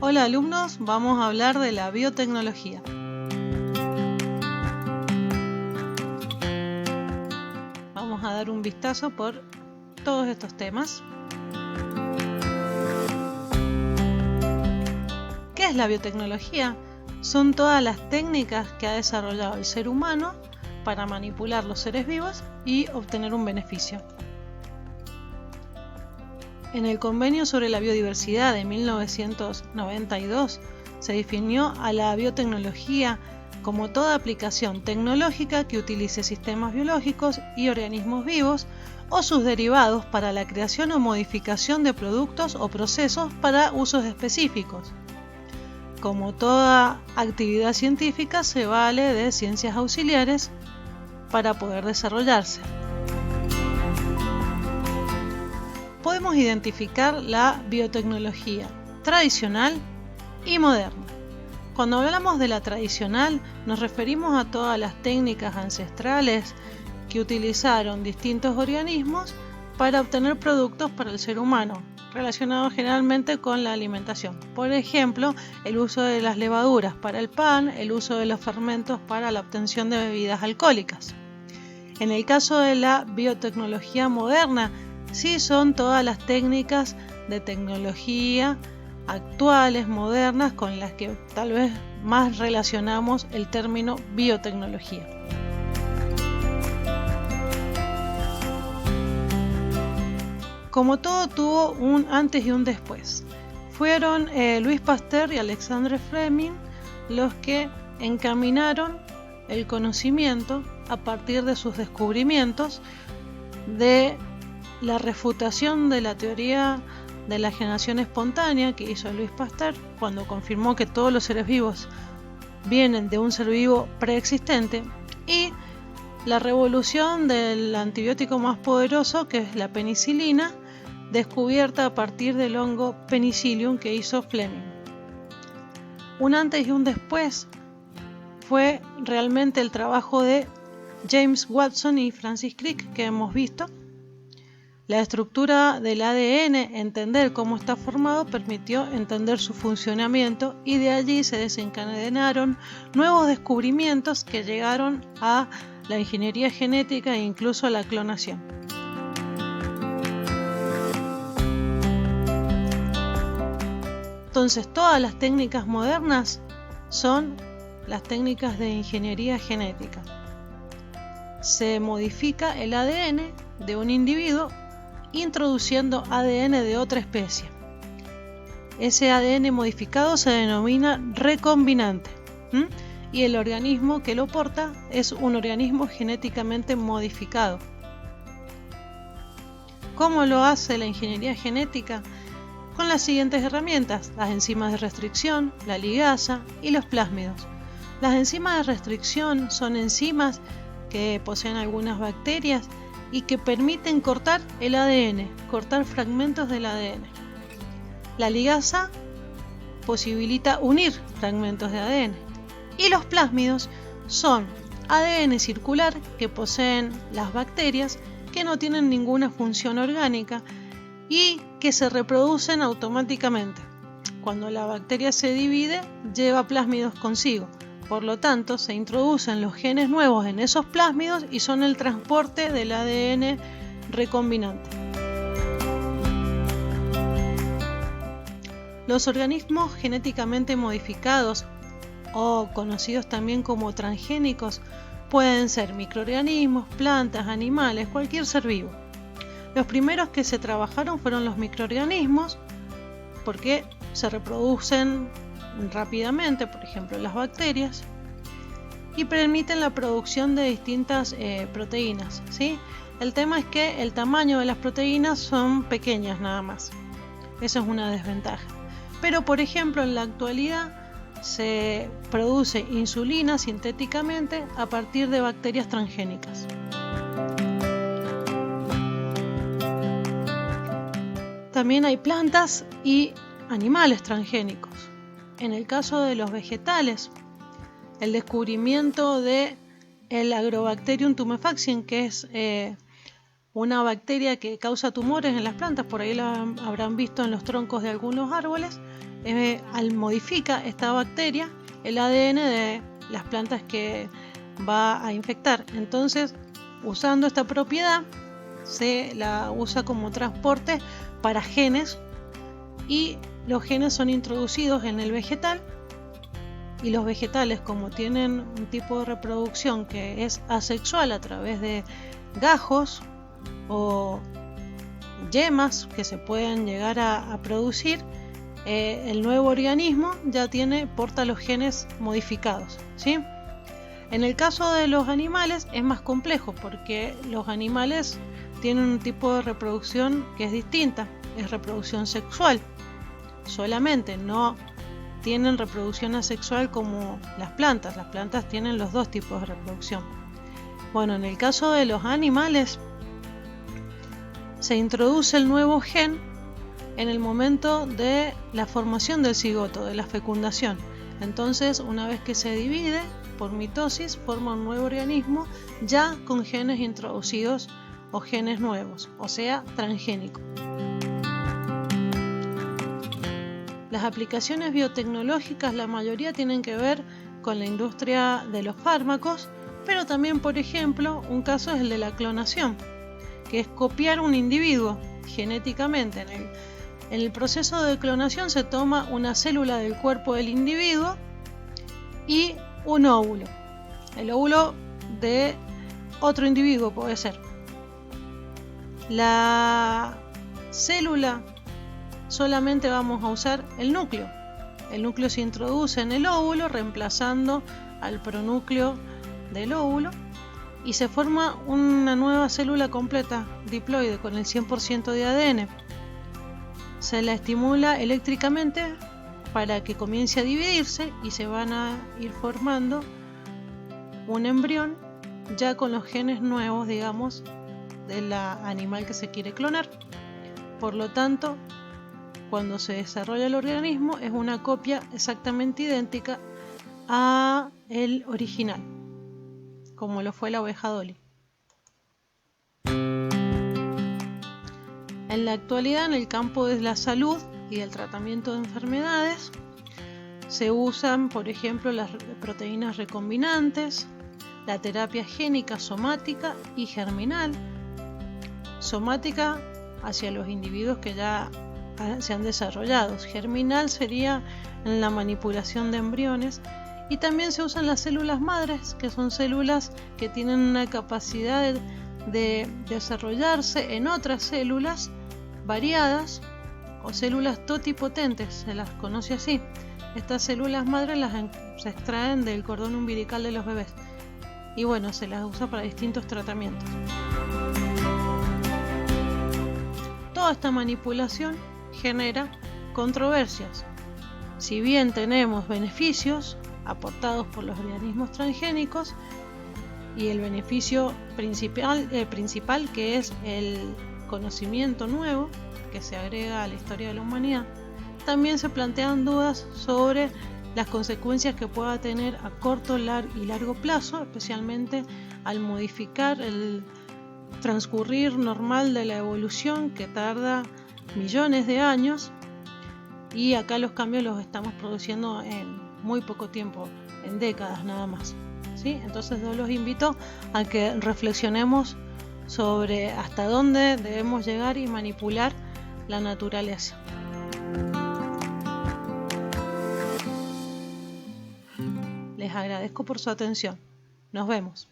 Hola alumnos, vamos a hablar de la biotecnología. Vamos a dar un vistazo por todos estos temas. ¿Qué es la biotecnología? Son todas las técnicas que ha desarrollado el ser humano para manipular los seres vivos y obtener un beneficio. En el Convenio sobre la Biodiversidad de 1992 se definió a la biotecnología como toda aplicación tecnológica que utilice sistemas biológicos y organismos vivos o sus derivados para la creación o modificación de productos o procesos para usos específicos. Como toda actividad científica, se vale de ciencias auxiliares para poder desarrollarse. Podemos identificar la biotecnología tradicional y moderna. Cuando hablamos de la tradicional, nos referimos a todas las técnicas ancestrales que utilizaron distintos organismos para obtener productos para el ser humano, relacionados generalmente con la alimentación. Por ejemplo, el uso de las levaduras para el pan, el uso de los fermentos para la obtención de bebidas alcohólicas. En el caso de la biotecnología moderna, sí son todas las técnicas de tecnología actuales, modernas, con las que tal vez más relacionamos el término biotecnología. Como todo tuvo un antes y un después. Fueron Louis Pasteur y Alexandre Fleming los que encaminaron el conocimiento a partir de sus descubrimientos de la refutación de la teoría de la generación espontánea que hizo Louis Pasteur cuando confirmó que todos los seres vivos vienen de un ser vivo preexistente, y la revolución del antibiótico más poderoso, que es la penicilina, descubierta a partir del hongo Penicillium que hizo Fleming. Un antes y un después fue realmente el trabajo de James Watson y Francis Crick que hemos visto. La estructura del ADN, entender cómo está formado, permitió entender su funcionamiento, y de allí se desencadenaron nuevos descubrimientos que llegaron a la ingeniería genética e incluso a la clonación. Entonces, todas las técnicas modernas son las técnicas de ingeniería genética. Se modifica el ADN de un individuo introduciendo ADN de otra especie. Ese ADN modificado se denomina recombinante, y el organismo que lo porta es un organismo genéticamente modificado. ¿Cómo lo hace la ingeniería genética? Con las siguientes herramientas: las enzimas de restricción, la ligasa y los plásmidos. Las enzimas de restricción son enzimas que poseen algunas bacterias y que permiten cortar el ADN, cortar fragmentos del ADN. La ligasa posibilita unir fragmentos de ADN. Y los plásmidos son ADN circular que poseen las bacterias, que no tienen ninguna función orgánica y que se reproducen automáticamente. Cuando la bacteria se divide, lleva plásmidos consigo. Por lo tanto, se introducen los genes nuevos en esos plásmidos y son el transporte del ADN recombinante. Los organismos genéticamente modificados, o conocidos también como transgénicos, pueden ser microorganismos, plantas, animales, cualquier ser vivo. Los primeros que se trabajaron fueron los microorganismos, porque se reproducen rápidamente, por ejemplo las bacterias, y permiten la producción de distintas proteínas, ¿sí? El tema es que el tamaño de las proteínas son pequeñas nada más. Esa es una desventaja. Pero por ejemplo en la actualidad se produce insulina sintéticamente a partir de bacterias transgénicas. También hay plantas y animales transgénicos. En el caso de los vegetales, el descubrimiento de el Agrobacterium tumefaciens, que es una bacteria que causa tumores en las plantas, por ahí la habrán visto en los troncos de algunos árboles, modifica esta bacteria el ADN de las plantas que va a infectar. Entonces, usando esta propiedad, se la usa como transporte para genes, y los genes son introducidos en el vegetal, y los vegetales, como tienen un tipo de reproducción que es asexual a través de gajos o yemas que se pueden llegar a producir, el nuevo organismo ya porta los genes modificados, ¿sí? En el caso de los animales es más complejo, porque los animales tienen un tipo de reproducción que es distinta, es reproducción sexual solamente, no tienen reproducción asexual como las plantas. Las plantas tienen los dos tipos de reproducción. Bueno, en el caso de los animales, se introduce el nuevo gen en el momento de la formación del cigoto, de la fecundación. Entonces, una vez que se divide por mitosis, forma un nuevo organismo ya con genes introducidos o genes nuevos, o sea, transgénico. Las aplicaciones biotecnológicas, la mayoría tienen que ver con la industria de los fármacos, pero también, por ejemplo, un caso es el de la clonación, que es copiar un individuo genéticamente. En el proceso de clonación se toma una célula del cuerpo del individuo y un óvulo. El óvulo de otro individuo puede ser. La célula solamente vamos a usar el núcleo. El núcleo se introduce en el óvulo reemplazando al pronúcleo del óvulo y se forma una nueva célula completa, diploide, con el 100% de ADN. Se la estimula eléctricamente para que comience a dividirse y se van a ir formando un embrión ya con los genes nuevos, digamos, del animal que se quiere clonar. Por lo tanto, cuando se desarrolla el organismo es una copia exactamente idéntica a el original, como lo fue la oveja Dolly. En la actualidad, en el campo de la salud y del tratamiento de enfermedades, se usan, por ejemplo, las proteínas recombinantes, la terapia génica somática y germinal. Somática hacia los individuos que ya se han desarrollado. Germinal sería en la manipulación de embriones. Y también se usan las células madres, que son células que tienen una capacidad de desarrollarse en otras células variadas, o células totipotentes, se las conoce así. Estas células madres se extraen del cordón umbilical de los bebés y bueno, se las usa para distintos tratamientos. Toda esta manipulación genera controversias. Si bien tenemos beneficios aportados por los organismos transgénicos, y el beneficio principal que es el conocimiento nuevo que se agrega a la historia de la humanidad, también se plantean dudas sobre las consecuencias que pueda tener a corto y largo plazo, especialmente al modificar el transcurrir normal de la evolución, que tarda millones de años, y acá los cambios los estamos produciendo en muy poco tiempo, en décadas nada más, ¿sí? Entonces yo los invito a que reflexionemos sobre hasta dónde debemos llegar y manipular la naturaleza. Les agradezco por su atención. Nos vemos.